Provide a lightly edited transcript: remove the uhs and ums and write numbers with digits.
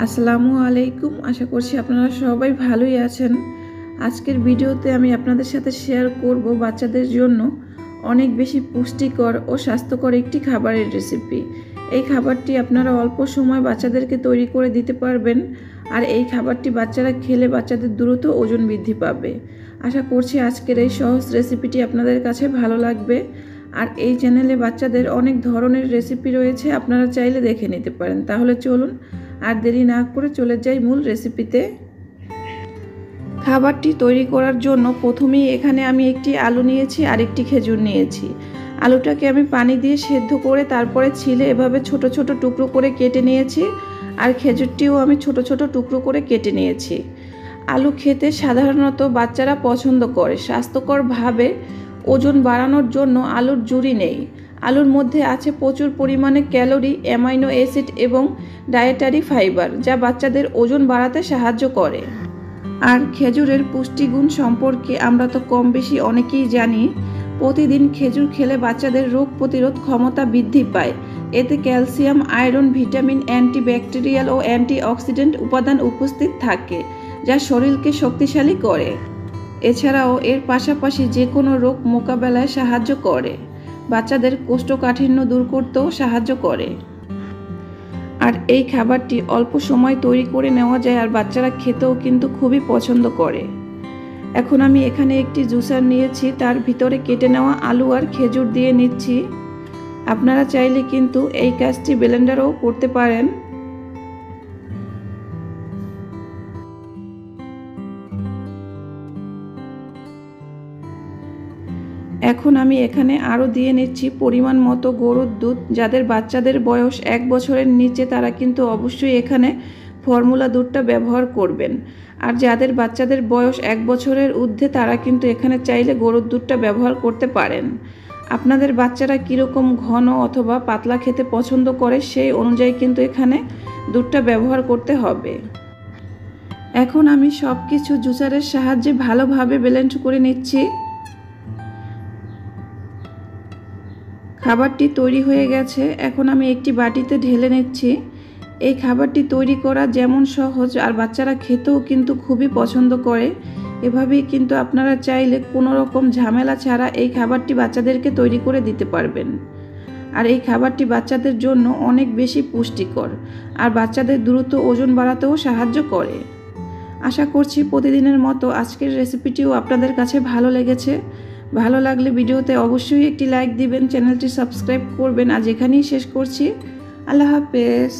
আসসালামু আলাইকুম। আশা করছি আপনারা সবাই ভালোই আছেন। আজকের ভিডিওতে আমি আপনাদের সাথে শেয়ার করব বাচ্চাদের জন্য অনেক বেশি পুষ্টিকর ও স্বাস্থ্যকর একটি খাবারের রেসিপি। এই খাবারটি আপনারা অল্প সময় বাচ্চাদেরকে তৈরি করে দিতে পারবেন, আর এই খাবারটি বাচ্চারা খেলে বাচ্চাদের দ্রুত ওজন বৃদ্ধি পাবে। আশা করছি আজকের এই সহজ রেসিপিটি আপনাদের কাছে ভালো লাগবে। আর এই চ্যানেলে বাচ্চাদের অনেক ধরনের রেসিপি রয়েছে, আপনারা চাইলে দেখে নিতে পারেন। তাহলে চলুন আর দেরি না করে চলে যাই মূল রেসিপিতে। খাবারটি তৈরি করার জন্য প্রথমেই এখানে আমি একটি আলু নিয়েছি আর একটি খেজুর নিয়েছি। আলুটাকে আমি পানি দিয়ে সেদ্ধ করে তারপরে ছিলে এভাবে ছোট ছোট টুকরো করে কেটে নিয়েছি, আর খেজুরটিও আমি ছোট ছোট টুকরো করে কেটে নিয়েছি। আলু খেতে সাধারণত বাচ্চারা পছন্দ করে। স্বাস্থ্যকরভাবে ওজন বাড়ানোর জন্য আলুর জুড়ি নেই। আলুর মধ্যে আছে প্রচুর পরিমাণে ক্যালোরি, অ্যামাইনো অ্যাসিড এবং ডায়েটারি ফাইবার, যা বাচ্চাদের ওজন বাড়াতে সাহায্য করে। আর খেজুরের পুষ্টিগুণ সম্পর্কে আমরা তো কম বেশি অনেকেই জানি। প্রতিদিন খেজুর খেলে বাচ্চাদের রোগ প্রতিরোধ ক্ষমতা বৃদ্ধি পায়। এতে ক্যালসিয়াম, আয়রন, ভিটামিন, অ্যান্টিব্যাকটেরিয়াল ও অ্যান্টিঅক্সিডেন্ট উপাদান উপস্থিত থাকে, যা শরীরকে শক্তিশালী করে। এছাড়াও এর পাশাপাশি যে কোনো রোগ মোকাবেলায় সাহায্য করে, বাচ্চাদের কোষ্ঠকাঠিন্য দূর করতেও সাহায্য করে। আর এই খাবারটি অল্প সময় তৈরি করে নেওয়া যায়, আর বাচ্চারা খেতেও কিন্তু খুবই পছন্দ করে। এখন আমি এখানে একটি জুসার নিয়েছি, তার ভিতরে কেটে নেওয়া আলু আর খেজুর দিয়ে নিচ্ছি। আপনারা চাইলে কিন্তু এই কাজটি ব্লেন্ডারেও করতে পারেন। এখন আমি এখানে আরও দিয়ে নিচ্ছি পরিমাণ মতো গরুর দুধ। যাদের বাচ্চাদের বয়স 1 বছরের নিচে তারা কিন্তু অবশ্যই এখানে ফর্মুলা দুধটা ব্যবহার করবেন, আর যাদের বাচ্চাদের বয়স 1 বছরের ঊর্ধ্বে তারা কিন্তু এখানে চাইলে গরুর দুধটা ব্যবহার করতে পারেন। আপনাদের বাচ্চারা কীরকম ঘন অথবা পাতলা খেতে পছন্দ করে সেই অনুযায়ী কিন্তু এখানে দুধটা ব্যবহার করতে হবে। এখন আমি সব কিছু জুসারের সাহায্যে ভালোভাবে ব্লেন্ড করে নিচ্ছি। খাবারটি তৈরি হয়ে গেছে, এখন আমি একটি বাটিতে ঢেলে নিচ্ছি। এই খাবারটি তৈরি করা যেমন সহজ, আর বাচ্চারা খেতেও কিন্তু খুবই পছন্দ করে। এভাবেই কিন্তু আপনারা চাইলে কোনো রকম ঝামেলা ছাড়া এই খাবারটি বাচ্চাদেরকে তৈরি করে দিতে পারবেন। আর এই খাবারটি বাচ্চাদের জন্য অনেক বেশি পুষ্টিকর, আর বাচ্চাদের দ্রুত ওজন বাড়াতেও সাহায্য করে। আশা করছি প্রতিদিনের মতো আজকের রেসিপিটিও আপনাদের কাছে ভালো লেগেছে। ভালো লাগলে ভিডিওতে অবশ্যই একটি লাইক দিবেন, চ্যানেলটি সাবস্ক্রাইব করবেন। আজ এখানেই শেষ করছি। আল্লাহ হাফেজ।